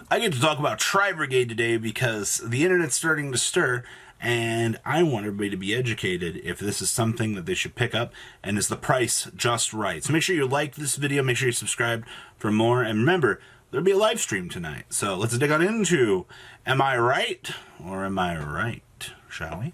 I get to talk about Tri-Brigade today because the internet's starting to stir, and I want everybody to be educated if this is something that they should pick up, and is the price just right. So make sure you like this video, make sure you subscribe for more, and remember, there'll be a live stream tonight. So let's dig on into, am I right, or am I right, shall we?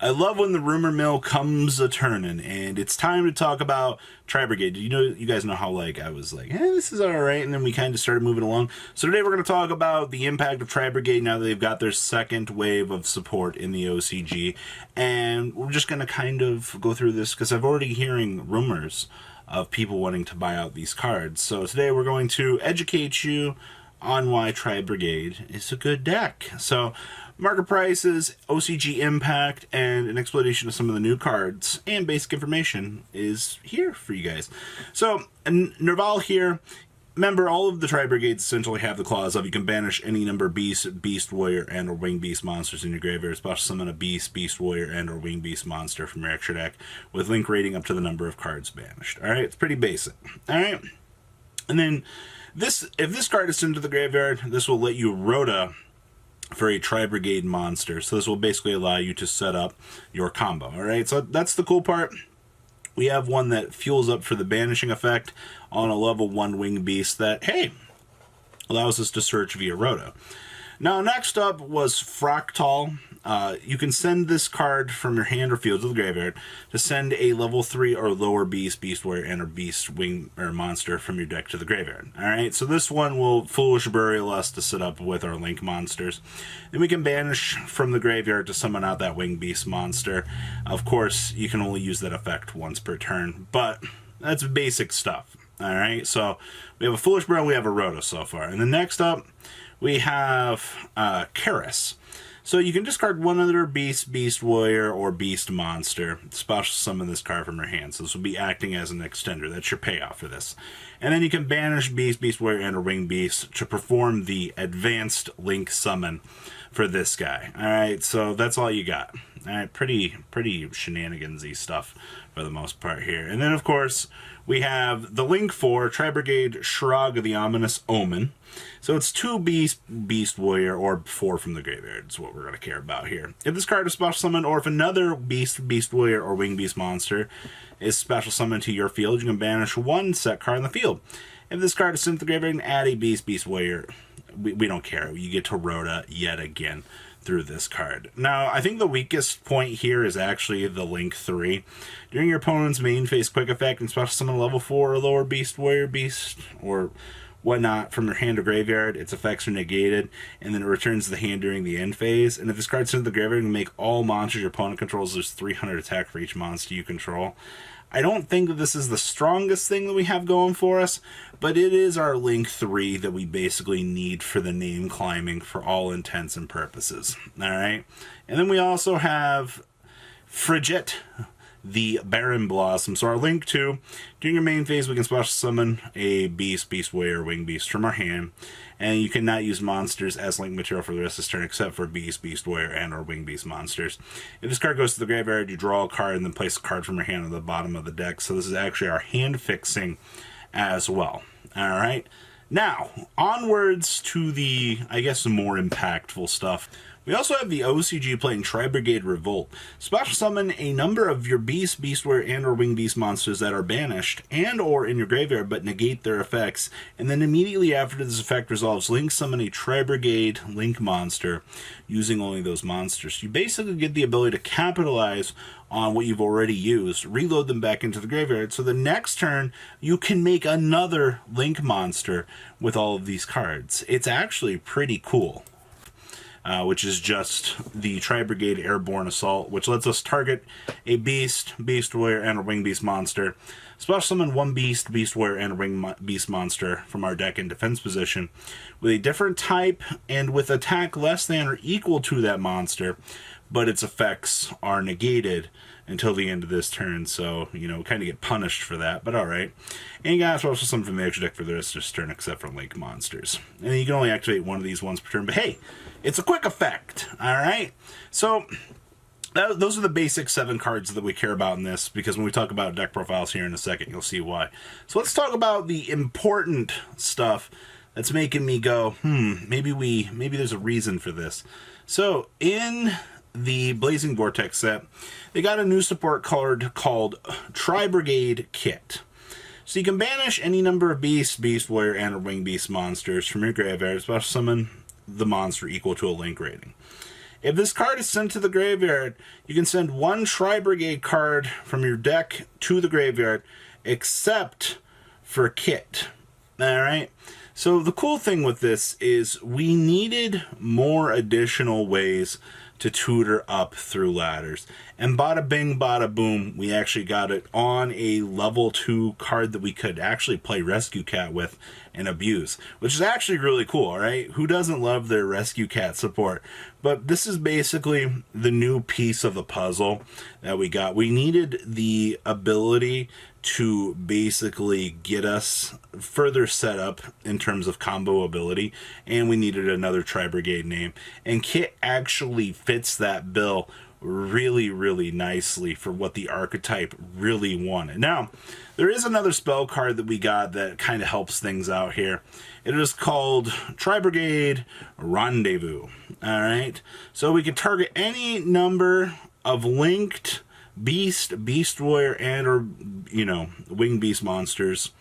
I love when the rumor mill comes a turning, and it's time to talk about Tri-Brigade. You guys know how I was like, this is all right, and then we kind of started moving along. So today we're going to talk about the impact of Tri-Brigade now that they've got their second wave of support in the OCG, and we're just going to kind of go through this because I've already hearing rumors of people wanting to buy out these cards. So today we're going to educate you on why Tri-Brigade is a good deck. So market prices, OCG impact, and an explanation of some of the new cards and basic information is here for you guys. So Nerval here. Remember, all of the Tri-Brigades essentially have the clause of you can banish any number of beast, warrior, and or winged beast monsters in your graveyard, special summon a beast, warrior, and or winged beast monster from your extra deck with link rating up to the number of cards banished. Alright, it's pretty basic. Alright, and then if this card is sent to the graveyard, this will let you rota for a Tri-Brigade monster. So this will basically allow you to set up your combo. Alright, so that's the cool part. We have one that fuels up for the banishing effect on a level 1 winged beast that, hey, allows us to search via rota. Now, next up was Fractal. You can send this card from your hand or field to the graveyard to send a level 3 or lower beast, warrior, and or beast wing or monster from your deck to the graveyard. Alright, so this one will Foolish Burial us to set up with our link monsters. Then we can banish from the graveyard to summon out that winged beast monster. Of course, you can only use that effect once per turn, but that's basic stuff. Alright, so we have a Foolish Burial, we have a Rota so far. And then next up, we have Karis. So you can discard one other beast, warrior, or beast monster. Special summon this card from your hand. So this will be acting as an extender. That's your payoff for this. And then you can banish beast, warrior, and or winged beast to perform the advanced link summon for this guy. Alright, so that's all you got. Alright, pretty shenanigans-y stuff for the most part here. And then, of course, we have the link for Tri-Brigade Shrug of the Ominous Omen. So it's 2 beast, warrior, or 4 from the graveyard is what we're going to care about here. If this card is special summoned, or if another beast, warrior, or winged beast monster is special summoned to your field, you can banish 1 set card in the field. If this card is sent to the graveyard, and add a beast, warrior. We don't care. You get to Rota yet again through this card. Now, I think the weakest point here is actually the Link 3. During your opponent's main phase quick effect and special summon level 4 or lower beast, warrior, beast, or whatnot from your hand or graveyard, its effects are negated, and then it returns to the hand during the end phase. And if this card's sent to the graveyard, you can make all monsters your opponent controls lose 300 attack for each monster you control. I don't think that this is the strongest thing that we have going for us, but it is our Link 3 that we basically need for the name climbing for all intents and purposes. Alright? And then we also have Frigid, the Barren Blossom. So our Link 2, during your main phase, we can special summon a beast, warrior, winged beast from our hand, and you cannot use monsters as link material for the rest of this turn except for beast, warrior, and or winged beast monsters. If this card goes to the graveyard, you draw a card and then place a card from your hand on the bottom of the deck. So this is actually our hand fixing as well. Alright, now onwards to the, I guess, more impactful stuff. We also have the OCG playing TriBrigade Revolt. Special summon a number of your beast, warrior, and or winged beast monsters that are banished and or in your graveyard but negate their effects, and then immediately after this effect resolves, link summon a TriBrigade link monster using only those monsters. You basically get the ability to capitalize on what you've already used, reload them back into the graveyard, so the next turn you can make another link monster with all of these cards. It's actually pretty cool. Which is just the Tri-Brigade Airborne Assault, which lets us target a beast, warrior, and a winged beast monster. Special summon 1 beast, warrior, and a winged beast monster from our deck in defense position with a different type and with attack less than or equal to that monster, but its effects are negated until the end of this turn, so, kind of get punished for that, but alright. And you got special summon from the extra deck for the rest of this turn except for link monsters. And you can only activate one of these once per turn, but hey, it's a quick effect, alright? So, those are the basic 7 cards that we care about in this, because when we talk about deck profiles here in a second, you'll see why. So let's talk about the important stuff that's making me go, maybe there's a reason for this. So in the Blazing Vortex set, they got a new support card called TriBrigade Kit. So you can banish any number of beasts, beast warrior, and or winged beast monsters from your graveyard, special summon the monster equal to a link rating. If this card is sent to the graveyard, you can send 1 Tri-Brigade card from your deck to the graveyard, except for Kit. Alright? So the cool thing with this is we needed more additional ways to tutor up through ladders. And bada bing, bada boom, we actually got it on a level 2 card that we could actually play Rescue Cat with and abuse, which is actually really cool, right? Who doesn't love their Rescue Cat support? But this is basically the new piece of the puzzle that we got. We needed the ability to basically get us further set up in terms of combo ability, and we needed another Tri-Brigade name. And Kit actually fits that bill really, really nicely for what the archetype really wanted. Now, there is another spell card that we got that kind of helps things out here. It is called TriBrigade Rendezvous. Alright, so we can target any number of linked beast, beast warrior, and or, winged beast monsters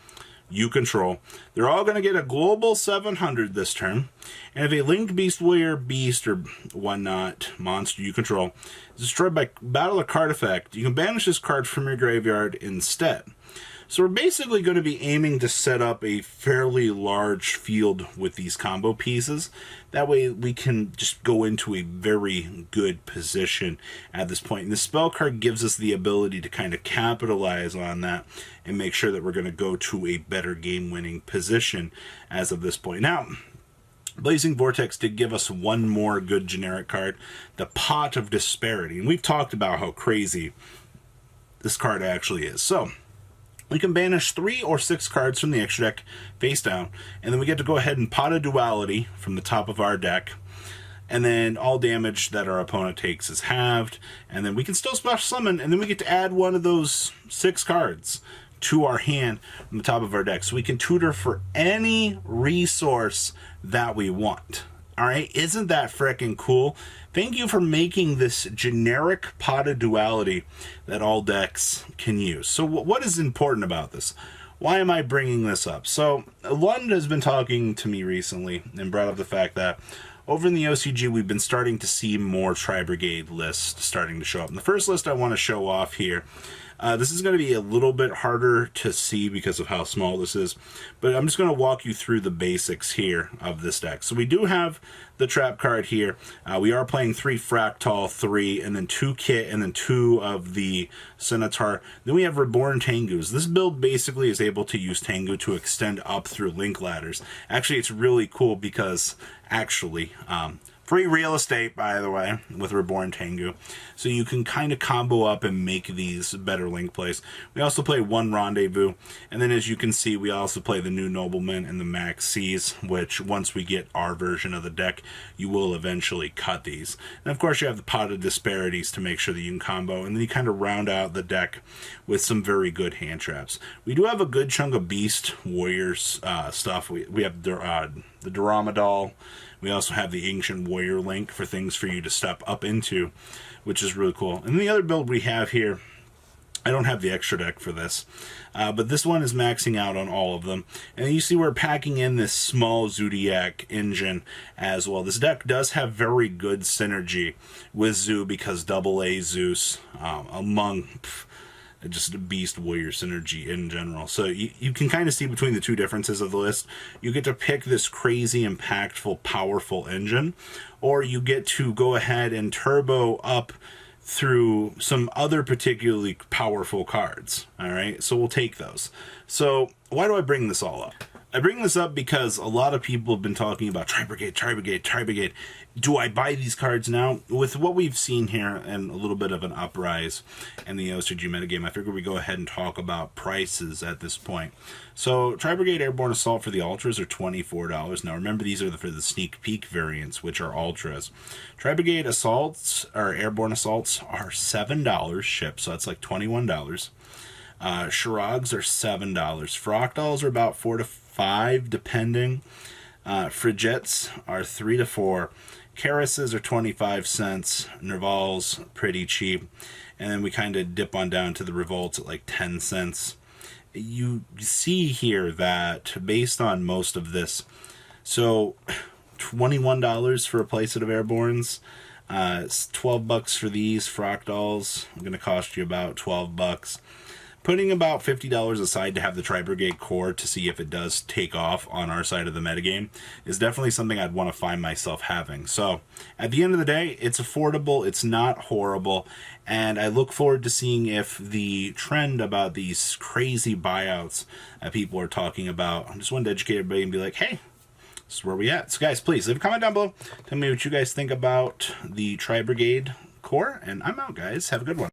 you control. They're all going to get a global 700 this turn. And if a linked beast warrior, beast, or whatnot monster you control is destroyed by battle or card effect, you can banish this card from your graveyard instead. So we're basically going to be aiming to set up a fairly large field with these combo pieces. That way we can just go into a very good position at this point. And the spell card gives us the ability to kind of capitalize on that and make sure that we're going to go to a better game-winning position as of this point. Now, Blazing Vortex did give us one more good generic card, the Pot of Disparity. And we've talked about how crazy this card actually is. So we can banish 3 or 6 cards from the extra deck face down, and then we get to go ahead and Pot of Duality from the top of our deck, and then all damage that our opponent takes is halved, and then we can still special summon, and then we get to add one of those 6 cards to our hand from the top of our deck, so we can tutor for any resource that we want. Alright, isn't that freaking cool? Thank you for making this generic Pot of Duality that all decks can use. So what is important about this? Why am I bringing this up? So Lund has been talking to me recently and brought up the fact that over in the OCG we've been starting to see more Tri-Brigade lists starting to show up. And the first list I want to show off here, this is going to be a little bit harder to see because of how small this is, but I'm just going to walk you through the basics here of this deck. So we do have the trap card here. We are playing 3 Fractal, 3, and then 2 Kit, and then 2 of the Centaur. Then we have Reborn Tengus. This build basically is able to use Tengu to extend up through link ladders. Actually, it's really cool because free real estate, by the way, with Reborn Tengu. So you can kind of combo up and make these better link plays. We also play 1 Rendezvous. And then as you can see, we also play the new Nobleman and the Max C's, which once we get our version of the deck, you will eventually cut these. And of course, you have the Pot of Disparities to make sure that you can combo. And then you kind of round out the deck with some very good hand traps. We do have a good chunk of Beast Warriors stuff. We have the Duramadol. We also have the Ancient Warrior link for things for you to step up into, which is really cool. And the other build we have here, I don't have the extra deck for this, but this one is maxing out on all of them. And you see we're packing in this small Zoodiac engine as well. This deck does have very good synergy with Zoo because AA Zeus among just a Beast Warrior synergy in general. So you can kind of see between the two differences of the list. You get to pick this crazy, impactful, powerful engine, or you get to go ahead and turbo up through some other particularly powerful cards. Alright, so we'll take those. So why do I bring this all up? I bring this up because a lot of people have been talking about TriBrigade, TriBrigade, TriBrigade. Do I buy these cards now? With what we've seen here and a little bit of an uprise in the OCG metagame, I figure we go ahead and talk about prices at this point. So TriBrigade Airborne Assault for the Ultras are $24. Now remember, these are for the sneak peek variants, which are Ultras. TriBrigade Assaults, or Airborne Assaults, are $7 shipped, so that's like $21. Shirags are $7. Fractals are about $4 to $5 depending. Frigids are $3 to $4. Karases are 25 cents. Nervals pretty cheap, and then we kind of dip on down to the Revolts at like 10 cents. You see here that based on most of this, so $21 for a playset of Airbornes. It's $12 for these Fractals. I'm going to cost you about $12. Putting about $50 aside to have the TriBrigade core to see if it does take off on our side of the metagame is definitely something I'd want to find myself having. So at the end of the day, it's affordable, it's not horrible, and I look forward to seeing if the trend about these crazy buyouts that people are talking about, I just wanted to educate everybody and be like, hey, this is where we at. So guys, please leave a comment down below. Tell me what you guys think about the TriBrigade core, and I'm out, guys. Have a good one.